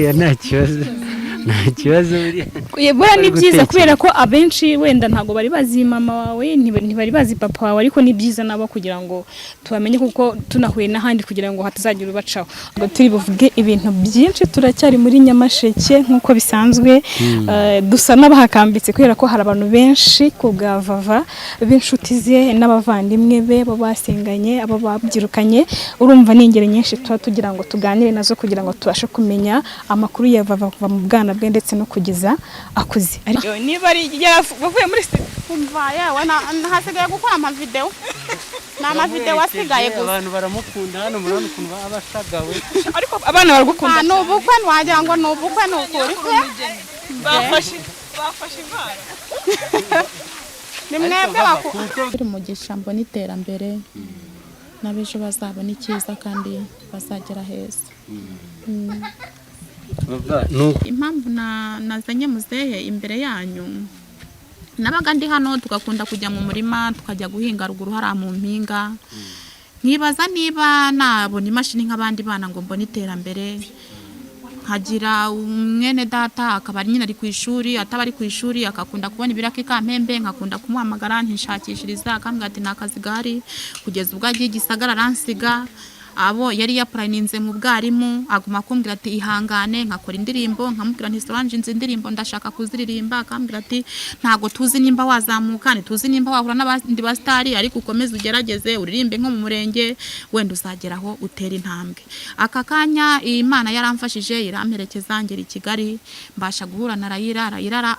ya nta kibazo buriya ni byiza kubera ko abenshi wenda ntago bari bazi mama wawe ntibari bazi papa wawe ariko ni byiza nabo kugira ngo tubamenye kuko tunahuye n'ahandi kugira ngo hatazagira ubacaho ngo turi buvuge ibintu byinshi turacyari muri Nyamasheke nk'uko bisanzwe dusa n'abahakambitse kubera ko hari abantu benshi ku bwa Vava b'inshuti ze n'abavandimwe be bo basenganye abo babyirukanye urumva ni ingero nyinshi tugira ngo tuganire nazo kugira ngo tubashe kumenya amakuru ya Vava kuva mu bwana bwe ndetse no kugeza akuze niba ari bavuye muri kumva yawe hasigaye gukora amavideo n'amavideo asigaye gusa abantu baramukunda hano murabona ukuntu abashagawe ariko abana baragukunda n'ubukwe wagira ngo n'ubukwe n'ukuri bafashe imana ni mwebwe bakuru umugisha mbona iterambere n'abejo bazabona icyiza kandi bazagera heza impamvu nazanye muzehe imbere yanyu nabaga ndi hano tugakunda kujya mu murima tukajya guhinga ruguru hari mu mpinga nkibaza niba nabona imashini nk'abandi bana ngo mbone iterambere nkagira umwene data akaba nyine ari ku ishuri ataba ari ku ishuri akakunda kubona ibiraka ikampembe nkakunda kumuhamagara ntishakishiriza akambwira ati nakazi gari kugeza ubwo agiye Gisagara aransiga abo yari yapuraninze mu bwarimu aguma kumbwira ati ihangane nkakora indirimbo nkamubwira nti Solange nzi indirimbo ndashaka kuziririmba akambwira ati ntago tuzi nimba wazamuka tuzi nimba wahura n'abandi ba star ariko ukomeze ugerageze uririmbe nko mu murenge wenda uzageraho utera intambwe aka kanya Imana yaramfashije iramperekeza ngera i Kigali mbasha guhura na Rayira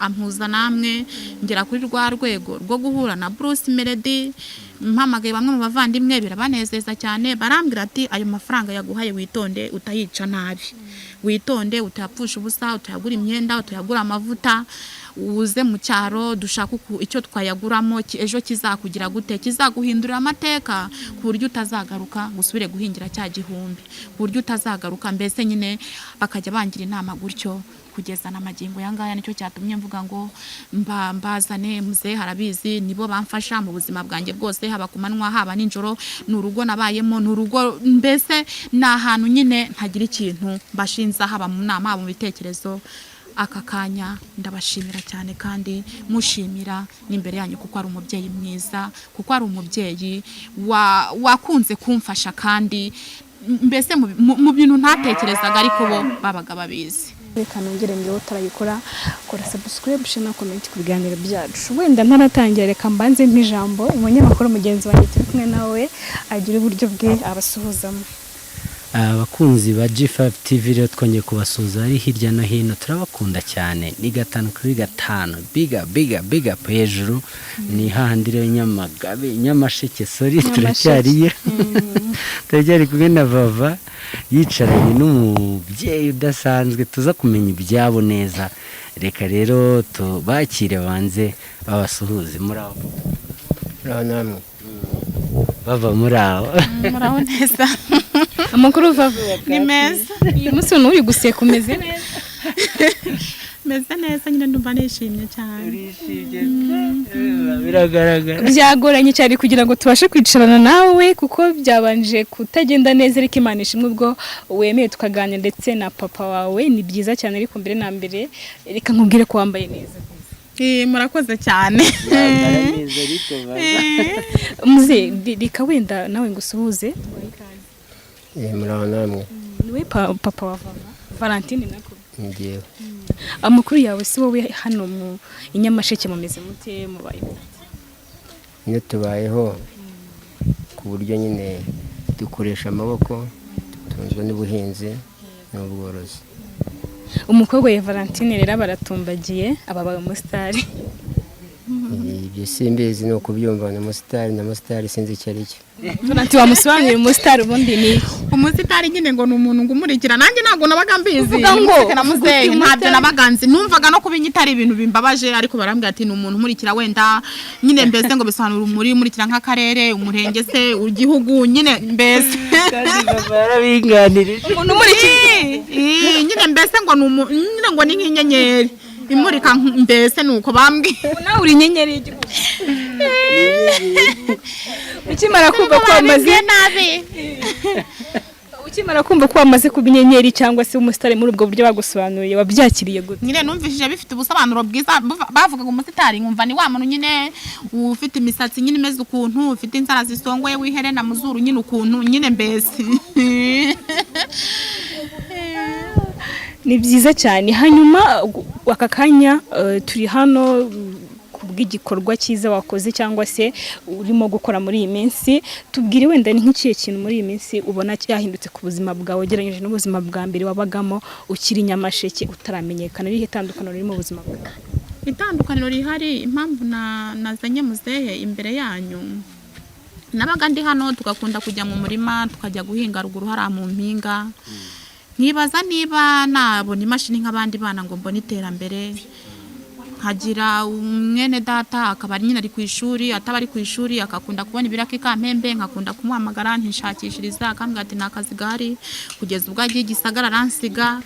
ampuza namwe ngera kuri rwa rwego rwo guhura na Bruce Melody mpamagaye bamwe mu bavandimwe birabanezeza cyane barambwira ati ayo mafaranga yaguhaye witonde utayica nabi witonde utapfusha ubusa utayagura imyenda utayagura amavuta uze mu cyaro dushaka icyo twayaguramo ejo kizakugira gute kizaguhindurira amateka ku buryo utazagaruka gusubire guhingira cya gihumbi ku buryo utazagaruka mbese nyine bakajya bangira inama gutyo kugeza n'amagingo yangaya nicyo cyatumye mvuga ngo mbazane muzehe harabizi nibo bamfasha mu buzima bwanjye bwose haba ku manwa haba ninjoro n'urugo nabayemo n'urugo mbese n'ahantu nyine ntagira ikintu bashinza haba mu nama mu bitekerezo aka kanya ndabashimira cyane kandi mushimira n'imbere yanyu kuko ari umubyeyi mwiza kuko ari umubyeyi wakunze kumfasha kandi mbese mu bintu ntatekerezaga ariko bo babaga babizi reka nongere mbere utarayikora kora subscribe share comment ku biganiro byacu wenda ntaratangira reka mbanze nk'ijambo umunyamakuru mugenzi wanjye turi kumwe nawe agira uburyo bwe abasuhuzamo abakunzi ba G5 TV rero twongeye kubasuhuza ari hirya no hino turabakunda cyane ni 5 big up hejuru ni hahandi rero Nyamagabe Nyamasheke sorry turacyariye turacyari kumwe na Vava yicaranye n'umubyeyi udasanzwe tuza kumenya ibyabo neza reka rero tubakire banze babasuhuze muraho namwe Bava muraho neza amakuru Vava ni meza uyu munsi uri guseka umeze neza meze neza nyine ndumva nishimye cyane biragaragara byagoranye cyane kugira ngo tubashe kwicarana nawe kuko byabanje kutagenda neza ariko Imana ishimwe ubwo wemeye tukaganira ndetse na papa wawe ni byiza cyane ariko mbere na mbere reka nkubwire ko wambaye neza murakoze cyane muze reka wenda nawe ngusuhuze muraho namwe niwe papa wa Vava Valentine nako ngiye amakuru yawe si wowe hano mu Nyamasheke mumeze mute mubaye iyo tubayeho ku buryo nyine dukoresha amaboko tunzwe n'ubuhinzi n'ubworozi umukobwa wa Valentine rero baratumbagiye ababaye umusitari ibyo simbizi no kubyumva na umusitari sinzi icyo ari cyo Valentine wamusobanurira umusitari ubundi ni umusitari nyine ngo ni umuntu ngumurikira nanjye ntago nabaga mbizi ngo muzehe ntabyo nabaganzi numvaga no kubinyita ari ibintu bimbabaje ariko barambwira ati ni umuntu umurikira wenda nyine mbese ngo bisobanura umurikira nk'akarere umurenge se igihugu nyine mbese yarabinganirije umuntu umurikira nyine mbese ngo nyine ngo ni nk'inyenyeri imurika mbese nuko bambwiye nawe uri inyenyeri y'igihugu ukimara kumva ko amaze nabi ukimara kumva ko wamaze kuba inyenyeri cyangwa se umusitari muri ubwo buryo bagusobanuriye wabyakiriye gute? nyine numvishije bifite ubusobanuro bwiza bavugaga umusitari nkumva ni wa muntu nyine ufite imisatsi nyine imeze ukuntu ufite inzara zisongoye wiherena mu zuru nyine ukuntu nyine mbese ni byiza cyane. Hanyuma aka kanya turi hano kubw'igikorwa cyiza wakoze cyangwa se urimo gukora muri iyi minsi, tubwire wenda ni nk'ikihe kintu muri iyi minsi ubona cyahindutse ku buzima bwawe ugereranyije n'ubuzima bwa mbere wabagamo ukiri Nyamasheke utaramenyekana? Irihe tandukaniro riri mu buzima bwawe? itandukaniro rihari, impamvu nazanye muzehe imbere yanyu, nabaga ndi hano tugakunda kujya mu murima tukajya guhinga ruguru hariya mu mpinga, nkibaza niba nabona imashini nk'abandi bana ngo mbone iterambere, nkagira umwene data akaba nyine ari ku ishuri, ataba ari ku ishuri akakunda kubona ibiraka ikampembe, nkakunda kumuhamagara ntishakishiriza akambwira ati nta kazi gahari, kugeza ubwo agiye Gisagara aransiga.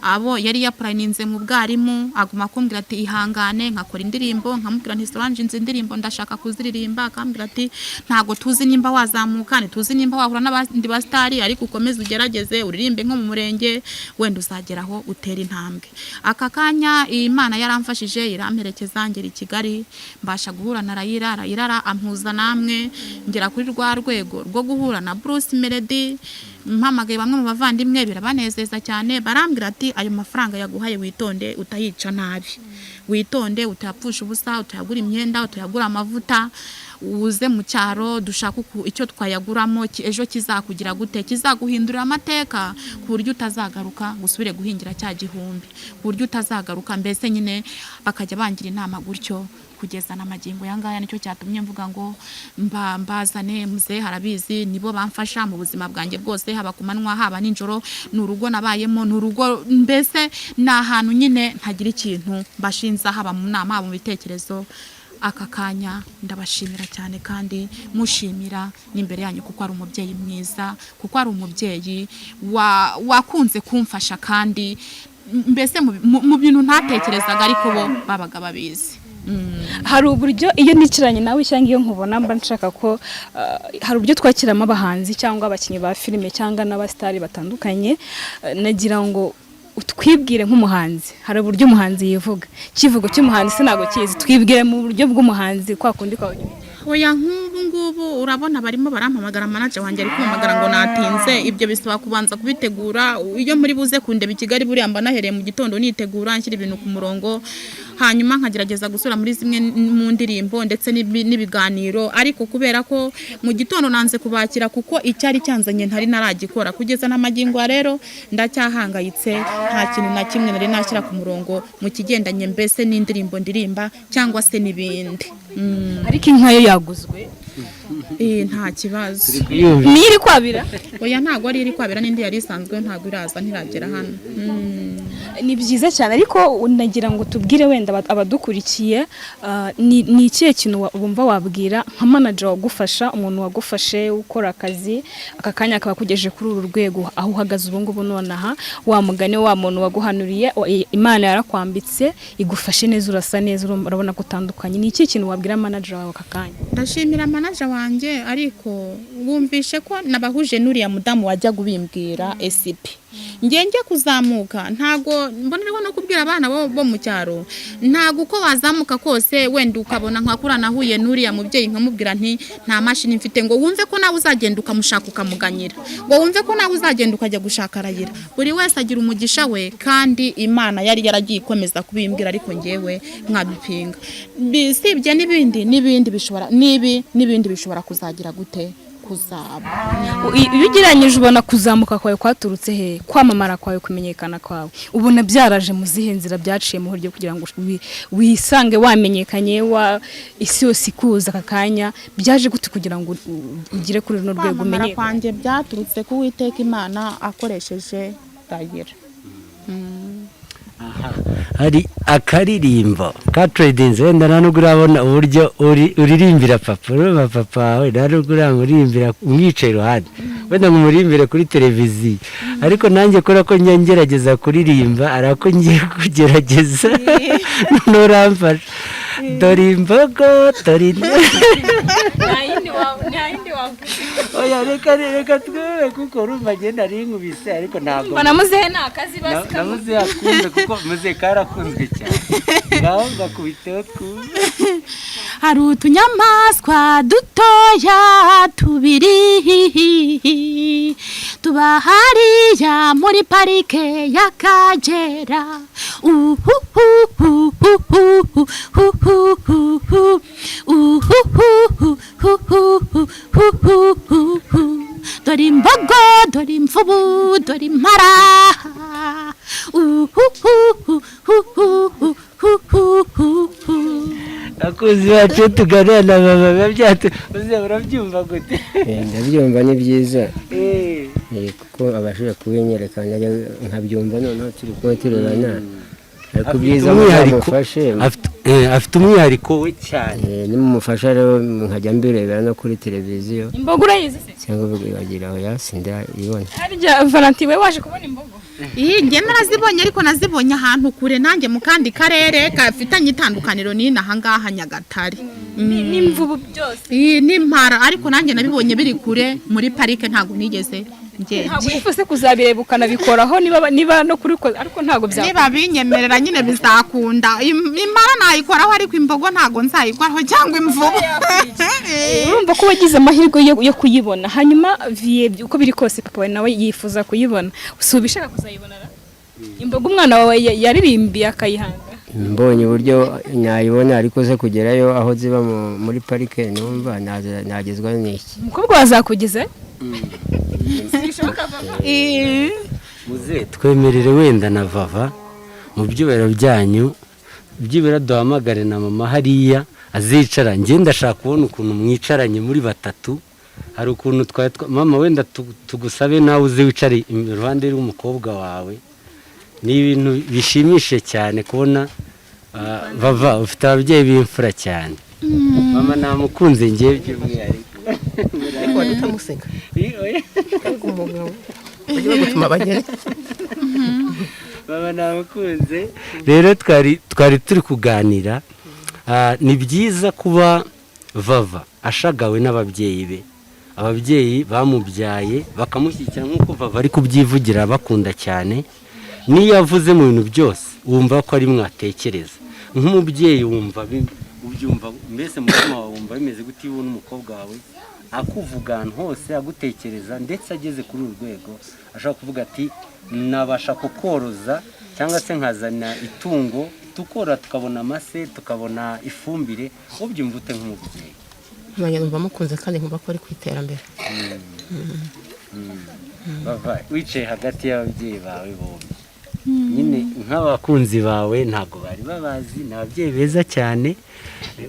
Abo yari yapurayininze mu bwarimu aguma kumbwira ati ihangane, nkakora indirimbo nkamubwira nti Solange nzi indirimbo ndashaka kuziririmba, akambwira ati ntago tuzi nimba wazamuka, tuzi nimba wahura n'abandi basitari, ariko ukomeze ugerageze uririmbe nko mu murenge wenda uzageraho utera intambwe. Aka kanya Imana yaramfashije iramperekeza ngera i Kigali, mbasha guhura na Rayira ampuza namwe, ngera kuri rwa rwego rwo guhura na Bruce Melody. Mpamagaye bamwe mu bavandimwe birabanezeza cyane, barambwira ati ayo mafaranga yaguhaye witonde utayica nabi, witonde utayapfusha ubusa, utayagura imyenda, utayagura amavuta, uze mu cyaro dushaka icyo twayaguramo ejo kizakugira gute, kizaguhindurira amateka ku buryo utazagaruka gusubire guhingira cya gihumbi, ku buryo utazagaruka mbese nyine bakajya bangira inama gutyo kugeza na magingo yangaya. Nicyo cyatumye mvuga ngo mbazane muzehe harabizi, nibo bamfasha mu buzima bwanjye bwose, haba ku manywa haba nijoro, n'urugo nabayemo, n'urugo mbese ni ahantu nyine ntagira ikintu bashinza, haba mu nama haba mu bitekerezo. Aka kanya ndabashimira cyane kandi mushimira n'imbere yanyu kuko ari umubyeyi mwiza, kuko ari umubyeyi wakunze kumfasha kandi mbese mu bintu ntatekerezaga ariko bo babaga babizi. Hari uburyo iyo nicaranye nawe cyangwa iyo nkubona mba nshaka ko hari uburyo twakiramo abahanzi cyangwa abakinnyi ba filime cyangwa n'abasitari batandukanye, nagira ngo utwibwire nk'umuhanzi. Hari uburyo umuhanzi yivuga, kivugo cy'umuhanzi sinago kizi, twibwire mu buryo bw'umuhanzi kwa kundi kwa oya nk'ubu ngubu urabona barimo barampamagara, manager wanjye ari kumpamagara ngo natinze, ibyo bisaba kubanza kubitegura. Iyo muri buze kundeba i Kigali buriya mba nahereye mu gitondo nitegura nshyira ibintu ku murongo, hanyuma nkagerageza gusura muri zimwe mu ndirimbo ndetse n'ibiganiro, ariko kubera ko mu gitondo nanze kubakira kuko icyari cyanzanye ntari naragikora kugeza na magingo rero ndacyahangayitse, nta kintu na kimwe nari nashyira ku murongo mu kigendanye mbese n'indirimbo ndirimba cyangwa se n'ibindi. Ariko inkayo yaguzwe nta kibazo. Ni iri kwabira? Oya ntago ari iri kwabira, n'indi yari isanzwe ntago iraza ntiragera hano. Ni byiza cyane, ariko unagira ngo tubwire wenda abadukurikiye ni ikihe kintu wumva wabwira nka manager wagufasha, umuntu wagufashe ukora akazi aka kanya akaba kugejeje kuri uru rwego aho uhagaze ubu ngubu nonaha, wa mugane wa muntu waguhanuriye Imana yarakwambitse igufashe neza, urasa neza, urabona gutandukanye. Ni ikihe kintu wabwira manager wawe aka kanya? Ndashimira manager wanjye, ariko wumvishe ko nabahuje n'uriya mudamu wajya gubimbwira SCP ngenge kuzamuka, ntago mboneraho no kubwira abana bo mu cyaro, ntago uko wazamuka kose wenda ukabona nkakura nahuye n'uriya mubyeyi nkamubwira nti nta mashini mfite, ngo wumve ko nawe uzagenda ukamushaka ukamuganyira, ngo wumve ko nawe uzagenda ukajya gushaka Rayira. Buri wese agira umugisha we, kandi Imana yari yaragiye ikomeza kubimbwira, ariko ngewe nkabipinga. Bisibye n'ibindi bishobora kuzagira gute kuzaba. Iyo ugereranyije ubona kuzamuka kwawe kwaturutse he, kwamamara kwawe, kumenyekana kwawe, ubona byaraje mu zihe nzira, byaciye mu buryo kugira ngo wisange wamenyekanye, isi yose ikuza aka kanya, byaje gute kugira ngo ugire kuri runo rwego umenyekane? Kwanjye byaturutse ku Uwiteka Imana akoresheje Rayira. Hari akaririmbo ka tradinze wenda nubwo urabona uburyo uririmbira papa, urumva papa wawe nubwo uramurimbira umwicaye iruhande, wenda ngumurimbire kuri televiziyo, ariko nanjye kora ko ngerageza kuririmba arako ngiye kugerageza nuramfasha dore imbogo dore nta yindi oya reka twebe kuko urumva agenda ari inkubise ariko ntabwo mbona muzehe nta kazi basi na muzehe akunze kuko muzehe karakunzwe cyane ngaho ngakubiteho twumve. hari utunyamaswa dutoya tubiri tuba hariya muri parike y'Akagera. Dore imbogo, dore imvubu, dore impara. Abakunzi bacu tuganira na mama byatu uze urabyumva gute? ndabyumva ni byiza kuko abashobora kubinyerekana nkabyumva noneho turi kumwe turebana ariko byiza mufashe afite umwihariko we cyane nimumufasha rero nkajya mbirebera no kuri televiziyo. imbogo urayizi se cyangwa bagira oya sindayibona. harya Valentin we waje kubona imbogo? Njye narazibonye ariko nazibonye ahantu kure nanjye mu kandi karere kafitanye itandukaniro n'ino ahangaha Nyagatare. n'imvubu byose n'impara ariko nanjye nabibonye biri kure muri parike ntabwo nigeze ngende. ntabwo yifuse kuzabireba ukanabikoraho niba no kurikoza ariko ntabwo byakunda. niba binyemerera nyine bizakunda. Impara nayikoraho ariko imbogo ntabwo nzayikoraho cyangwa imvubu. urumva ko wagize amahirwe yo kuyibona hanyuma uko biri kose papa we nawe yifuza kuyibona si ubishaka kuzayibona imbogo umwana wawe yaririmbiye akayihanga. mbonye uburyo nayibona ariko ze kugerayo aho ziba muri parike numva nagezwa n'iki. umukobwa wazakugeze muze twemerere wenda na Vava mu byubero byanyu byibera duhamagare na mama hariya azicara njye ndashaka kubona ukuntu mwicaranye muri batatu. hari ukuntu mama wenda tugusabe nawe uze wicare iruhande rw'umukobwa wawe. ni ibintu bishimishije cyane kubona Vava ufite ababyeyi b'imfura cyane. mama namukunze ngiye by'umwihariko ariko utamuseka ariko umugabo ugiye gutuma bagere baba namukunze rero twari turi kuganira. ni byiza kuba Vava ashagawe n'ababyeyi be. ababyeyi bamubyaye bakamushyigikira nk'uko Vava ari kubyivugira bakunda cyane. niyo avuze mu bintu byose wumva ko ari mwatekereza nk'umubyeyi wumva ubyumva mbese mutima wawe wumva bimeze gute iyo ubona umukobwa wawe akuvuga ahantu hose agutekereza ndetse ageze kuri uru rwego ashobora kuvuga ati nabasha kukoroza cyangwa se nkazana itungo tukora tukabona amase tukabona ifumbire. ubyumva ute nk'umubyeyi? manya numva mukunze kandi nkumva ko ari ku iterambere. Vava wicaye hagati y'ababyeyi bawe bombi nyine nk'abakunzi bawe ntabwo bari babazi ni ababyeyi beza cyane.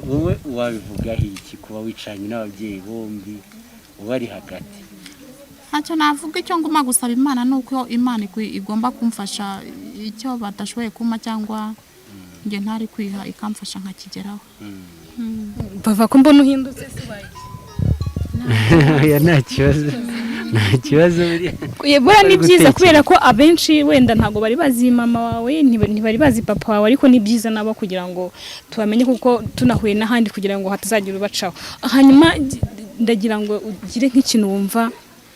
wowe wabivugaho iki kuba wicaranye n'ababyeyi bombi ubari hagati? ntacyo navuga. icyo nguma gusaba Imana ni uko Imana igomba kumfasha icyo badashoboye kuma cyangwa njye ntari kwiha ikamfasha nkakigeraho. Vava ko mbona uhindutse se bayi nta kibazo buriya ni byiza kubera ko abenshi wenda ntabwo bari bazi mama wawe ntibari bazi papa wawe ariko ni byiza nabo kugira ngo tubamenye kuko tunahuye n'ahandi kugira ngo hatazagira ubacaho. hanyuma ndagira ngo ugire nk'ikintu wumva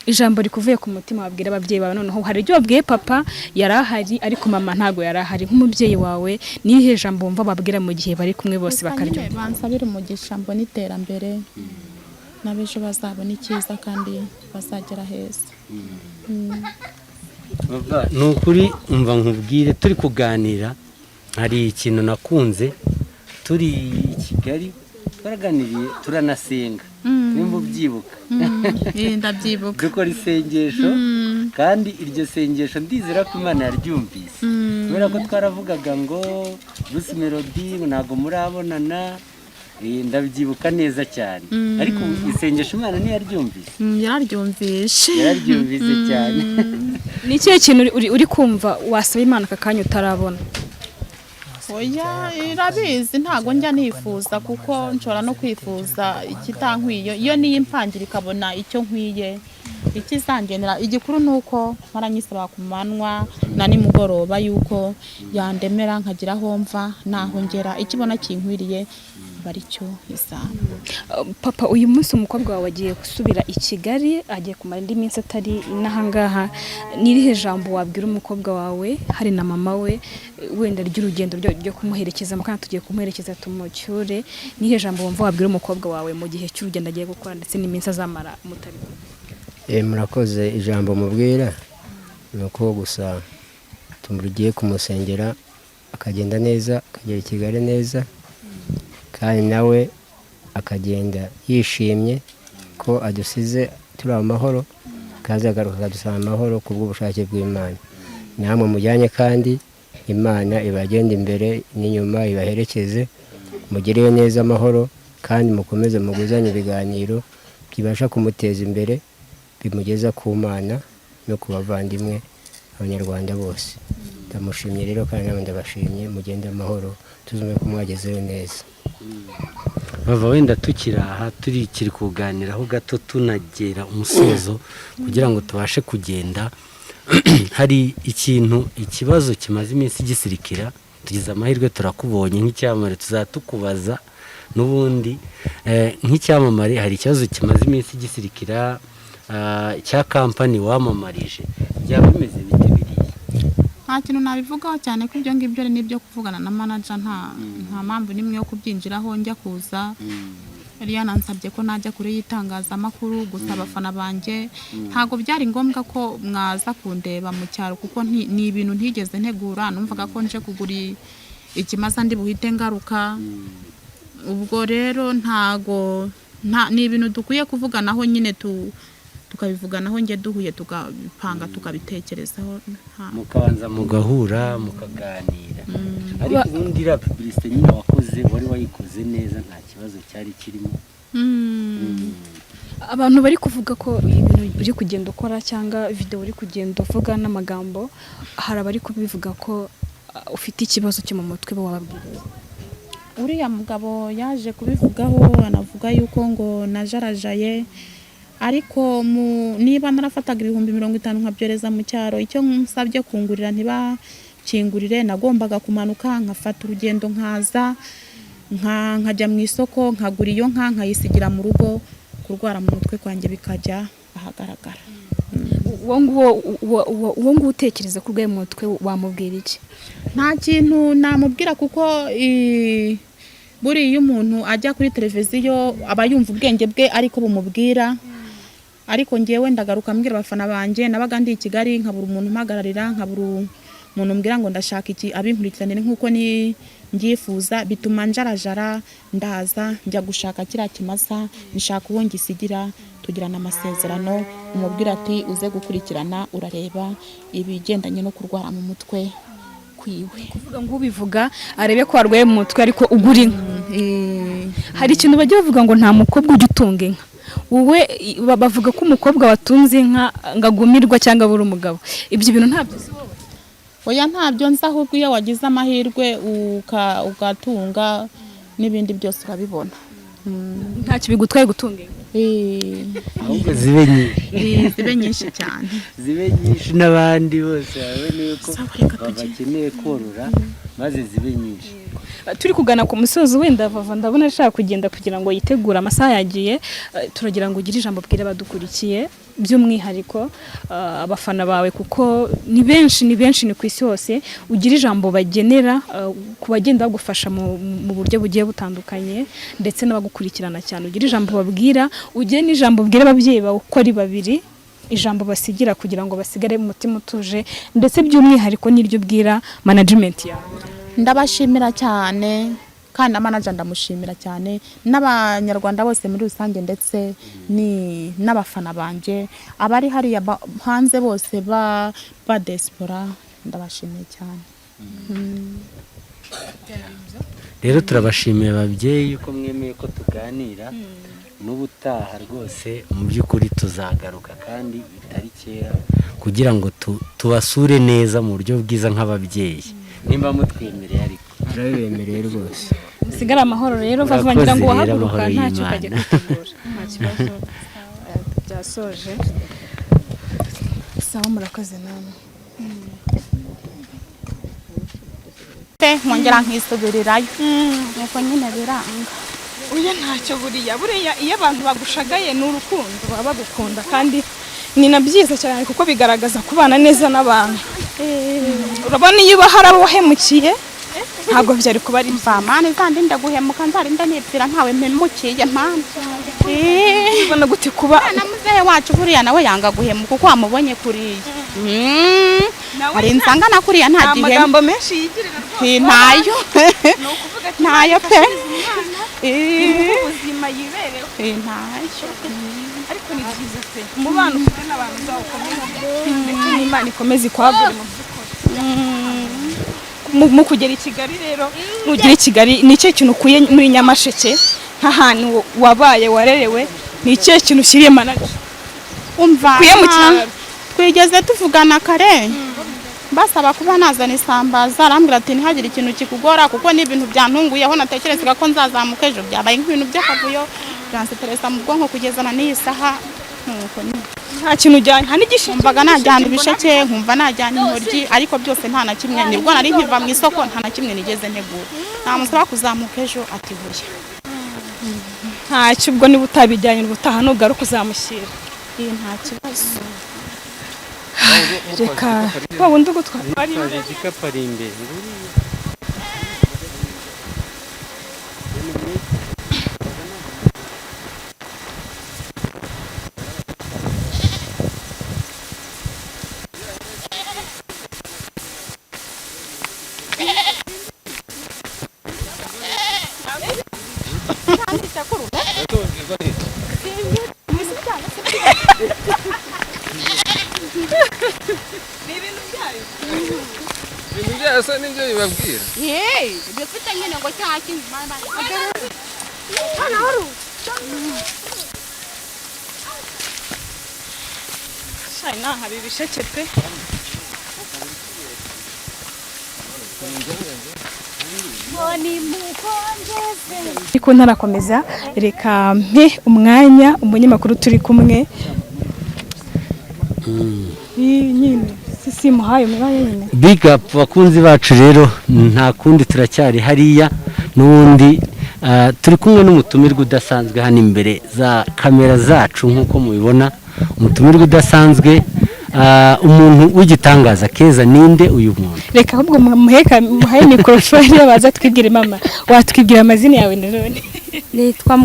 ijambo rikuvuye ku mutima wabwira ababyeyi bawe. noneho hari ibyo wabwiye papa yari ahari ariko mama ntabwo yari ahari. nk'umubyeyi wawe nihe jambo wumva babwira mu gihe bari kumwe bose bakaryoha? bansabira umugisha mbona iterambere n'abejo bazabona icyiza kandi bazagera heza. ni ukuri umva nkubwire turi kuganira hari ikintu nakunze. turi i Kigali twaraganiriye turanasenga nimba ubyibuka. ndabyibuka dukora isengesho kandi iryo sengesho ndizera ko Imana yaryumvise kubera ko twaravugaga ngo Bruce Melody ntabwo murabonana. ndabyibuka neza cyane ariko isengesho Imana ntiyaryumvise. yararyumvise cyane. ni ikihe kintu uri kumva wasaba Imana aka kanya utarabona? oya irabizi ntago njya nifuza kuko nshobora no kwifuza ikitankwiye iyo niyo impangira ikabona icyo nkwiye ikizangenera. igikuru nuko maranyisaba ku manwa na nimugoroba yuko yandemera nkagira aho mva naho ngera ikibona kinkwiriye bari cyo isambu. Papa, uyu munsi umukobwa wawe agiye gusubira i Kigali, agiye kumara indi minsi atari n'ahangaha. N'irihe jambo wabwira umukobwa wawe hari na mama we wenda ry'urugendo ryo kumuherekeza, kandi tugiye kumuherekeza tumucyure? N'irihe jambo wumva wabwira umukobwa wawe mu gihe cy'urugendo agiye gukora ndetse n'iminsi azamara mutari? Murakoze. Ijambo mubwira ni uko gusa tumugiye kumusengera akagenda neza, akagera i Kigali neza, kandi nawe akagenda yishimye ko adusize turi amahoro, kandi agaruka akadusaba amahoro ku bw'ubushake bw'Imana. Namwe mujyanye kandi Imana ibagenda imbere n'inyuma, ibaherekeze, mugireyo neza amahoro, kandi mukomeze muguzanye ibiganiro byibasha kumuteza imbere, bimugeza ku Mana no ku bavandimwe abanyarwanda bose. Ndamushimye rero, kandi nawe ndabashimye. Mugende amahoro, tuzume ko mwagezeyo neza. bava wenda tukiri aha turikiri kuganiraho gato tunagera umusozo kugira ngo tubashe kugenda. Hari ikibazo kimaze iminsi gisirikira, tugize amahirwe turakubonye nk'icyamamare, tuzatukubaza n'ubundi nk'icyamamare. Hari ikibazo kimaze iminsi gisirikira cya kampani wamamarije, byaba bimeze bite biriya? Nta kintu nabivugaho cyane ko ibyo ngibyo ari n'ibyo kuvugana na manager, nta mpamvu nimwe yo kubyinjiraho njya kuza. Yari yanansabye ko najya kure y'itangazamakuru, gusa abafana banjye ntago byari ngombwa ko mwaza kundeba mu cyaro, kuko ni ibintu ntigeze ntegura. Numvaga ko nje kugura ikimaza ndi buhite ngaruka. Ubwo rero ntago ni ibintu dukwiye kuvuganaho nyine tukabivuganaho nge duhuye, tukabipanga, tukabitekerezaho, mukabanza mugahura mukaganira. Ariko ubundi iriya publicité nyine wakoze wari wayikoze neza, nta kibazo cyari kirimo. Abantu bari kuvuga ko ibintu uri kugenda ukora cyangwa video uri kugenda uvuga n'amagambo, hari abari kubivuga ko ufite ikibazo cyo mu mutwe, bo wababwira? Uriya mugabo yaje kubivugaho, anavuga yuko ngo najarajaye, ariko niba narafataga 50,000 nkabyoreza mu cyaro, icyo nsabye kungurira ntibakingurire, nagombaga kumanuka nkafata urugendo nkaza nkajya mu isoko nkagura iyo nka nkayisigira mu rugo, kurwara mu mutwe kwanjye bikajya ahagaragara. Uwo nguwo utekereza ko urwaye mu mutwe wamubwira iki? Nta kintu namubwira, kuko buriya umuntu ajya kuri televiziyo aba yumva ubwenge bwe ariko bumubwira. Ariko ngewe ndagaruka mbwira abafana banjye, nabaga ndi i Kigali nkabura umuntu mpagararira, nkabura umuntu mbwira ngo ndashaka iki abinkurikiranire nk'uko ngyifuza, bituma njarajara, ndaza njya gushaka kiriya kimasa, nshaka uwo ngisigira, tugirana amasezerano, umubwira ati uze gukurikirana urareba ibigendanye no kurwara mu mutwe kwiwe. Kuvuga ngo ubivuga arebe ko arwaye mu mutwe ariko ugura inka. Hari ikintu bajya bavuga ngo nta mukobwa ujya utunga inka. Wowe bavuga ko umukobwa watunze inka ngagumirwa cyangwa buri umugabo. Ibyo bintu ntabyo uzi wowe? Oya, ntabyo nzi, ahubwo iyo wagize amahirwe ugatunga n'ibindi byose urabibona. Ntacyo bigutwaye gutunga inka. Ahubwo zibe nyinshi. Zibe nyinshi cyane. Zibe nyinshi n'abandi bose babone ko bakeneye korora, maze zibe nyinshi. Turi kugana ku musozo, wenda Vava ndabona ashaka kugenda kugira ngo yitegure, amasaha yagiye. Turagira ngo ugire ijambo bwira badukurikiye, by'umwihariko abafana bawe, kuko ni benshi ni ku isi hose. Ugira ijambo bagenera ku bagenda bagufasha mu buryo bugiye butandukanye, ndetse n'abagukurikirana cyane. Ugira ijambo babwira, ugire n'ijambo bwira ababyeyi bawe uko ari babiri, ijambo basigira kugira ngo basigare mu mutima utuje, ndetse by'umwihariko n'iryo bwira management yawe. Ndabashimira cyane, kandi na manager ndamushimira cyane, n'abanyarwanda bose muri rusange, ndetse n'abafana banje abari hariya hanze bose ba diaspora, ndabashimiye cyane. Rero turabashimiye ababyeyi ko mwemeye ko tuganira, n'ubutaha rwose mu by'ukuri tuzagaruka kandi bitari kera, kugira ngo tubasure neza mu buryo bwiza nk'ababyeyi, nimba mutwemereye. Ariko turabemereye rwose. Musigara amahoro rero, Vava ngira ngo wahaguruka ntacyo ukajya kwitegura. Nta kibazo, byasoje. Sawa, murakoze namwe. Nkongera nkisubirirayo, nuko nyine biranga. uya ntacyo buriya iyo abantu bagushagaye ni urukundo baba bagukunda kandi ni na byiza cyane kuko bigaragaza kubana neza n'abantu. Urabona iyo uba hari abo wahemukiye ntabwo byari kuba ari mvamane zandi ndaguhemuka nzarinda nipfira ntawe mpemukiye mpamvu. ubona gute kuba na muzehe wacu buriya nawe yanga guhemuka kuko wamubonye kuriya. Hari insangana kuriya nta gihe amagambo menshi yigirira ntayo ntayo pe ubuzima yibereho ntayo ariko ni byiza pe umubano ufite n'abantu zawo ukomeye n'Imana ikomeze ikwagure mu kugera i Kigali rero nugera i Kigali ni cyo kintu ukuye muri Nyamasheke nk'ahantu wabaye warerewe ni cyo kintu ushyiriye manager umva kuye mu cyaro twigeze tuvugana kare basaba kuba nazana isambaza arambwira ati ntihagire ikintu kikugora kuko ni ibintu byantunguyeho natekerezaga ko nzazamuka ejo byabaye nk'ibintu by'akavuyo byanseteresa mu bwonko kugezana n'iyi saha nuko nta kintu ujyanye nta n'igishimbaga mbaga najyana ibisheke nkumva najyana intoryi ariko byose nta na kimwe nibwo nari nkiva mu isoko nta na kimwe nigeze ntegura namusaba kuzamuka ejo ati huye ntacyo ubwo niba utabijyanye ubutaha nugaruka uzamushyira iyi nta kibazo reka wa wundi ugutwara ari igikapu ari imbere Asa n'ibyo bibabwira bifite nyine ngo cyaki shayina hari ibisheke pe ariko ntarakomeza reka mpe umwanya umunyamakuru turi kumwe nyine sisi muhaye umwanya nyine big up bakunzi bacu rero nta kundi turacyari hariya n'ubundi turi kumwe n'umutumirwa udasanzwe hano imbere za kamera zacu nk'uko mubibona umutumirwa udasanzwe umuntu w'igitangaza keza ninde uyu muntu reka ahubwo muhaye mikorofone baza twibwire mama watwibwira amazina yawe none nitwa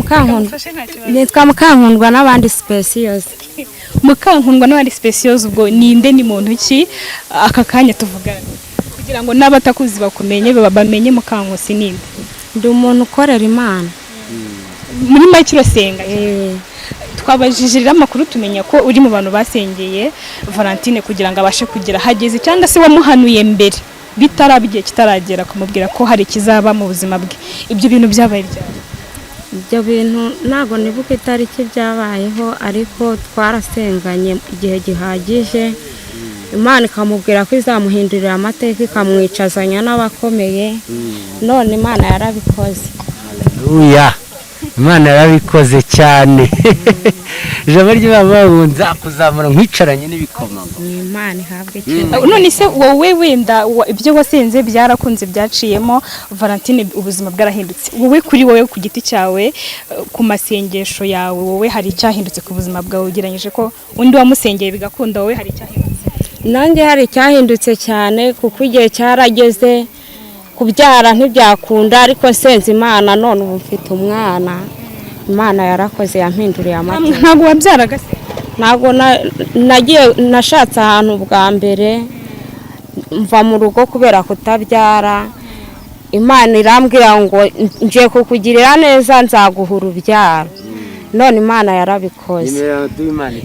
Mukankundwa n'abandi specials Mukankundwa n'abandi specials ubwo ninde ni muntu ki aka kanya tuvugana kugira ngo n'abatakuzi bakumenye bamenye Mukankusi ninde ndi umuntu ukorera Imana muri make urasenga twabajijirira amakuru tumenya ko uri mu bantu basengeye Valentine kugira ngo abashe kugira hageze cyangwa se wamuhanuye mbere bitarabigiye kitaragera kumubwira ko hari kizaba mu buzima bwe ibyo bintu byabaye byari ibyo bintu ntago nibuka itariki byabayeho ariko twarasenganye igihe gihagije Imana ikamubwira ko izamuhindurira amateka ikamwicazanya n'abakomeye none Imana yarabikoze haleluya Imana yarabikoze cyane ijambo ry'ababunza kuzamura nkwicaranye n'ibikomago Imana ihabwe cyane none se wowe wenda ibyo wasenze byarakunze byaciyemo Valentine ubuzima bwarahindutse wowe kuri wowe ku giti cyawe ku masengesho yawe wowe hari icyahindutse ku buzima bwawe ugeranyije ko undi wamusengeye bigakunda wowe hari icyahindutse nanjye hari icyahindutse cyane kuko igihe cyarageze kubyara ntibyakunda ariko senze Imana none ubu mfite umwana Imana yarakoze yampinduriye amateka ntabwo wabyaraga se ntabwo nagiye nashatse ahantu bwa mbere mva mu rugo kubera kutabyara Imana irambwira ngo ngiye kukugirira neza nzaguha urubyaro none Imana yarabikoze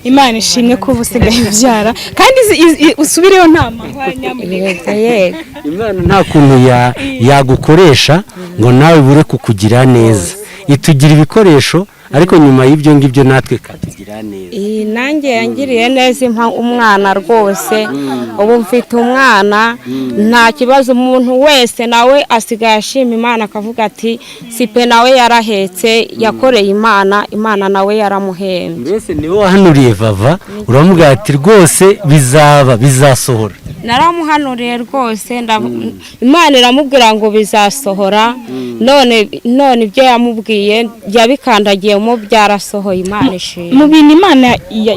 Imana ishimwe ko ubusigaye ubyara kandi usubireyo nta mahwanya Imana nta kuntu yagukoresha ngo nawe bure kukugira neza itugira ibikoresho ariko nyuma y'ibyo ngibyo natwe katugira neza nanjye yangiriye neza umwana rwose ubu mfite umwana nta kibazo umuntu wese nawe asigaye ashima Imana akavuga ati sipe nawe yarahetse yakoreye Imana nawe yaramuhembye mbese niwe wahanuriye Vava uramubwira ati rwose bizasohora naramuhanuriye rwose Imana iramubwira ngo bizasohora none ibyo yamubwiye yabikandagiyemo byarasohoye. Imana ishimwe. mu bintu Imana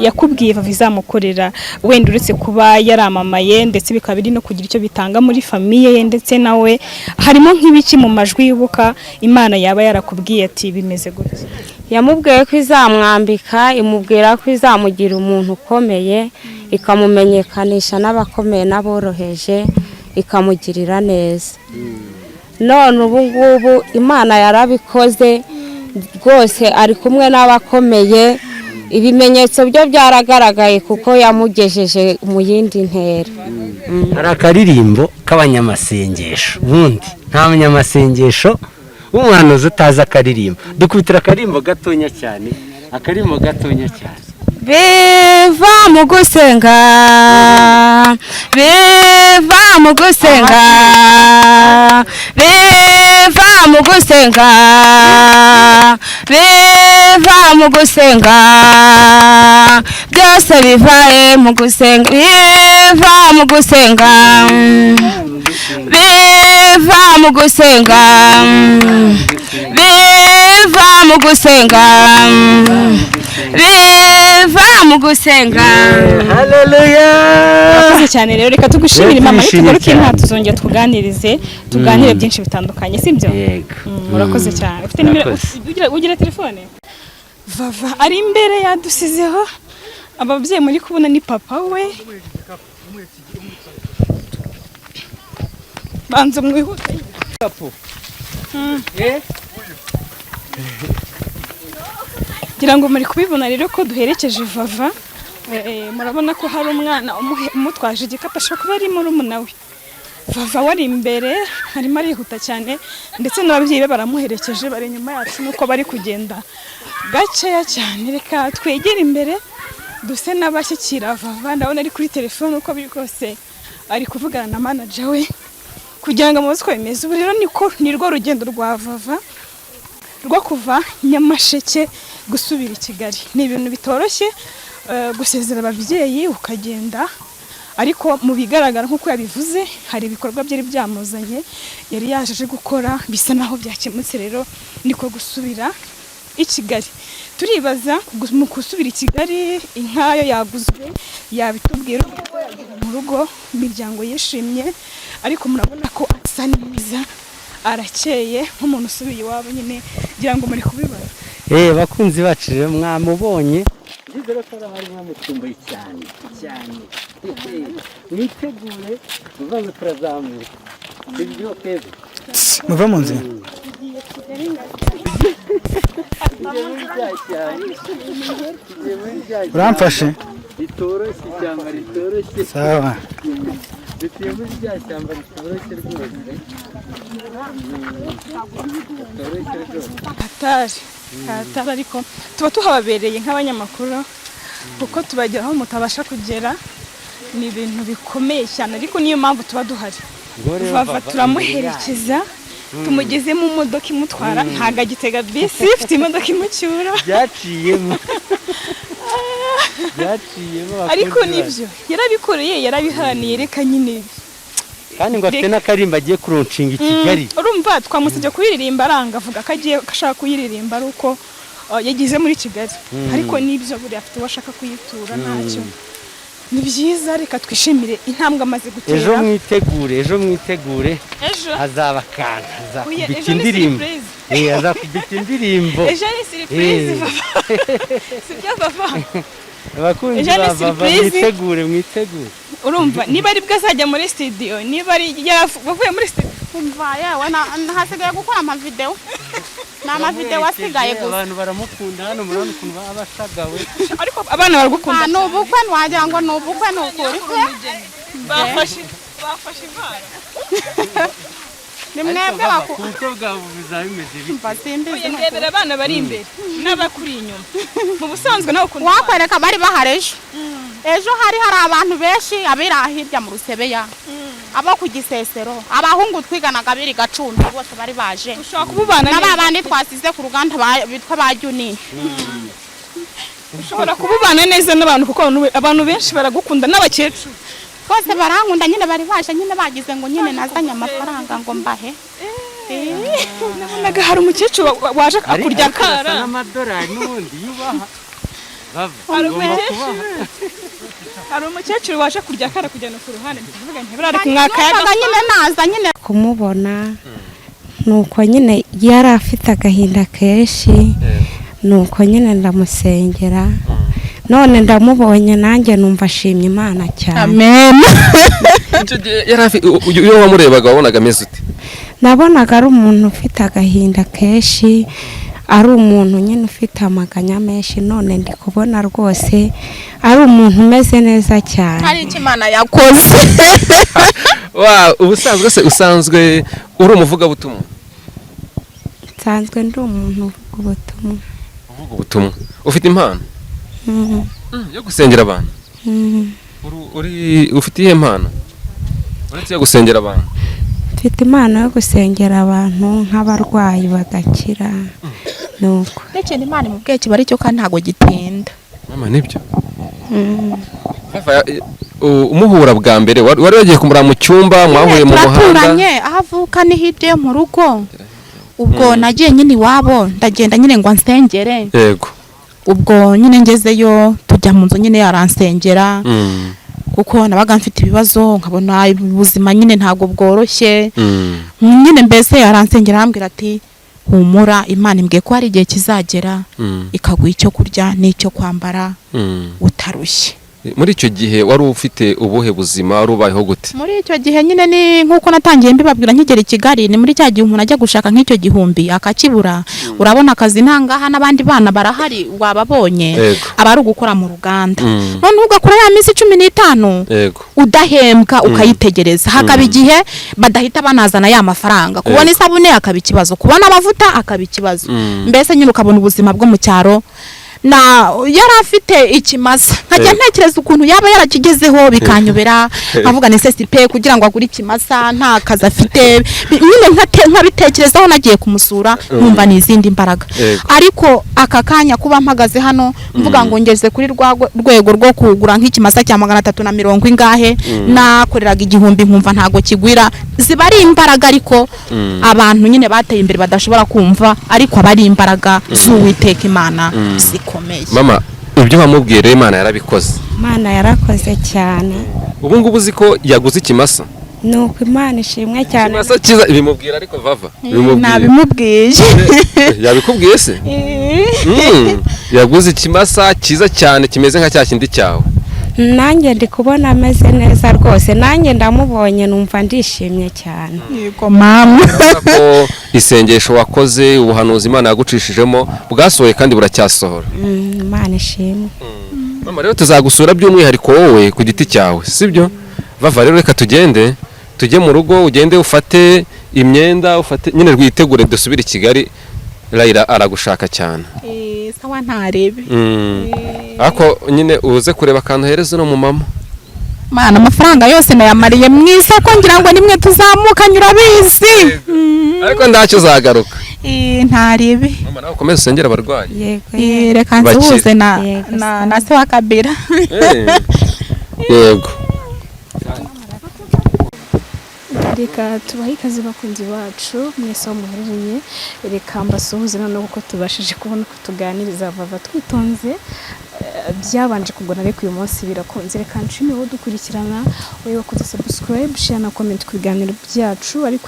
yakubwiye bizamukorera wenda uretse kuba yaramamaye ndetse bikaba biri no kugira icyo bitanga muri famiye ye ndetse nawe harimo nk'ibiki mu majwi yibuka Imana yaba yarakubwiye ati bimeze gutya? Yamubwiye ko izamwambika, imubwira ko izamugira umuntu ukomeye, ikamumenyekanisha n'abakomeye n'aboroheje, ikamugirira neza. None ubu ngubu Imana yarabikoze rwose, ari kumwe n'abakomeye, ibimenyetso byo byaragaragaye kuko yamugejeje mu yindi ntera. hari akaririmbo k'abanyamasengesho, ubundi nta munyamasengesho w'umuhanuzi utazi akaririmbo. Dukubitira akaririmbo gatonya cyane, akaririmbo gatonya cyane. Biva mu gusenga, biva mu gusenga, biva mu gusenga, biva mu gusenga, byose bivaye mu gusenga, biva mu gusenga, biva mu gusenga, biva mu gusenga, biva mu gusenga. Haleluya. Murakoze cyane rero, reka tugushimire mama, tugaruke nta tuzongera tuganire byinshi bitandukanye, sibyo? Yego. Murakoze cyane. Ufite nimero, ugira telefone? Vava ari imbere yadusizeho, ababyeyi muri kubona ni papa we. Banza mwihute. Ngira ngo muri kubibona rero ko duherekeje Vava. Murabona ko hari umwana umutwaje igikapu, ashobora kuba ari murumuna we. Vava wari imbere harimo arihuta cyane, ndetse n'ababyeyi be baramuherekeje, bari inyuma yacu nuko bari kugenda gakeya cyane. Reka twegere imbere duse n'abashyikira Vava. Ndabona ari kuri telefone, uko biri kose ari kuvugana na manager we kugira ngo amubaze uko bimeze. Ubu rero ni rwo rugendo rwa Vava rwo kuva Nyamasheke gusubira i Kigali. Ni ibintu bitoroshye gusezera ababyeyi ukagenda, ariko mu bigaragara nk'uko yabivuze hari ibikorwa byari byamuzanye yari yaje gukora, bisa naho byakemutse. Rero niko gusubira i Kigali. Turibaza mu gusubira i Kigali inkayo yaguzwe yabitubwira mu rugo, imiryango yishimye, ariko murabona ko asa neza, arakeye nk'umuntu usubiye iwabo nyine. Ngira ngo muri kubibara. Bakunzi bacu rero mwamubonye, ndizera ko hari mwamutumbuye cyane cyane. Mwitegure uvanze turazamuka. Ibyo keze muva mu nzira. Uramfashe? Bitoroshye cyangwa ritoroshye. Sawa. Bitiye muri rya cyamba ritoroshye rwose. Hatari ariko tuba tuhababereye nk'abanyamakuru kuko tubageraho mutabasha kugera. Ni ibintu bikomeye cyane, ariko niyo mpamvu tuba duhari. Vava turamuherekeza, tumugeze mu modoka imutwara, ntago agitega bisi, ifite imodoka imucyura. Byaciyemo ariko nibyo yarabikoreye, yarabiharaniye. Reka nyine kandi ngo afite n'akarimba agiye kuronshinga i Kigali. Urumva twamusabye kuyiririmba, aranga avuga ko agiye ashaka kuyiririmba ari uko yagize muri Kigali. Ariko nibyo buri afite uwo ashaka kuyitura, ntacyo. Ni byiza, reka twishimire intambwe amaze gutera. Ejo mwitegure hazaba kana, azakubita indirimbo. Azakubita indirimbo. Ejo ni surprise Vava. Sibyo Vava? Abakunzi ba Vava mwitegure. Urumva niba ari bwo azajya muri studio, niba ari yavuye muri studio. Umva yewe hasigaye gukora amavideo. N'amavideo asigaye gusa. Abantu baramukunda hano, murabona ukuntu abashagawe. Ariko abana baragukunda. N'ubukwe wagira ngo n'ubukwe n'ukuri. Bafashe ivara. Ni mwebwe bakuru. Kuko bwabo bizaba bimeze bite? Ndebera abana bari imbere n'abakuri inyuma. Mu busanzwe nawe ukunda. Wakwereka bari bahareje. Ejo hari abantu benshi abira hirya mu Rusebeya. Abo ku Gisesero, abahungu twiganaga biri Gacumbi bose bari baje. Ushaka kububana n'abandi twasize ku ruganda bitwa ba Juni. Ushobora kububana neza n'abantu kuko abantu benshi baragukunda, n'abakecuru. bose barankunda nyine bari baje nyine bagize ngo nyine nazanye amafaranga ngo mbahe nabonaga hari umukecuru waje akurya akara n'amadolari n'ubundi yubaha hari umukecuru waje kurya akara kujyana ku ruhande ndavuga nti barari kumwakayaga nyine naza nyine kumubona nuko nyine yari afite agahinda kenshi nuko nyine ndamusengera none ndamubonye nanjye numva ashimye Imana cyane amen iyo wamurebaga wabonaga ameze ute? nabonaga ari umuntu ufite agahinda kenshi ari umuntu nyine ufite amaganya menshi none ndi kubona rwose ari umuntu umeze neza cyane hari icyo Imana yakoze ubusanzwe se usanzwe uri umuvugabutumwa? nsanzwe ndi umuntu uvuga ubutumwa ufite impano yo gusengera abantu ufite iyihe mpano uretse yo gusengera abantu? mfite impano yo gusengera abantu nk'abarwayi bagakira nuko ndetse n'Imana mu bwenge bari cyo kandi ntago gitinda mama nibyo umuhura bwa mbere wari wagiye kumura mu cyumba mwahuye mu muhanda turaturanye aho avuka ni hirya mu rugo ubwo nagiye nyine iwabo ndagenda nyine ngo ansengere yego ubwo nyine ngezeyo tujya mu nzu nyine yaransengera kuko nabaga mfite ibibazo nkabona ubuzima nyine ntago bworoshye nyine mbese yaransengera arambwira ati humura Imana imbwiye ko hari igihe kizagera ikaguha icyo kurya n'icyo kwambara utarushye. Muri icyo gihe wari ufite ubuhe buzima wari ubayeho gute? Muri icyo gihe nyine ni nkuko natangiye mbibabwira nkigera i Kigali ni muri cya gihe umuntu ajya gushaka nk'icyo gihumbi akakibura urabona akazi ntangaha n'abandi bana barahari wababonye abari ugukora mu ruganda none ugakora ya minsi 15 udahembwa ukayitegereza hakaba igihe badahita banazana ya mafaranga kubona isabune akaba ikibazo kubona amavuta akaba ikibazo mbese nyine ukabona ubuzima bwo mu cyaro na yari afite ikimasa nkajya ntekereza ukuntu yaba yarakigezeho bikanyobera avuga necessite kugira ngo agure ikimasa nta kazi afite nyine nkabitekerezaho nagiye kumusura numva n'izindi mbaraga ariko aka kanya kuba mpagaze hano mvuga ngo ngeze kuri rwego rwo kugura nk'ikimasa cya 340 ingahe nakoreraga igihumbi nkumva ntago kigwira ziba ari imbaraga ariko abantu nyine bateye imbere badashobora kumva ariko abari imbaraga z'Uwiteka Imana Mama ibyo wamubwire Imana yarabikoze. Imana yarakoze cyane. Ubu ngubu uzi ko yaguze ikimasa? Nuko Imana ishimwe cyane. Ikimasa kiza ibimubwira ariko vava. Nabimubwiye. Yabikubwiye se? Yaguze ikimasa kiza cyane kimeze nka cya kindi cyawe. Nanjye ndi kubona ameze neza rwose nanjye ndamubonye numva ndishimye cyane. Yego mama. Ko isengesho wakoze ubuhanuzi Imana yagucishijemo bwasohoye kandi buracyasohora. Imana ishimwe. Mama rero tuzagusura by'umwihariko wowe ku giti cyawe sibyo? Vava rero reka tugende tujye mu rugo ugende ufate imyenda ufate nyine rwitegure dusubire i Kigali Raila aragushaka cyane. Sawa ntarebe. Ako nyine uze kureba akantu hereze no mu mama. Mana amafaranga yose nayamariye mwisa ko ngira ngo nimwe tuzamuka nyurabizi. Ariko ndacyo zagaruka. Ntarebe. Mama nawe komeza usengera abarwayi. Yego. Reka nzuhuze na se wa Kabira. Yego. Reka tubahe ikaze bakunzi bacu mwese aho muherereye reka mbasuhuze noneho kuko tubashije kubona ko tuganiriza Vava twitonze byabanje kugona ariko uyu munsi birakunze reka nshimire wowe dukurikirana wowe wakoze subscribe share na comment ku biganiro byacu ariko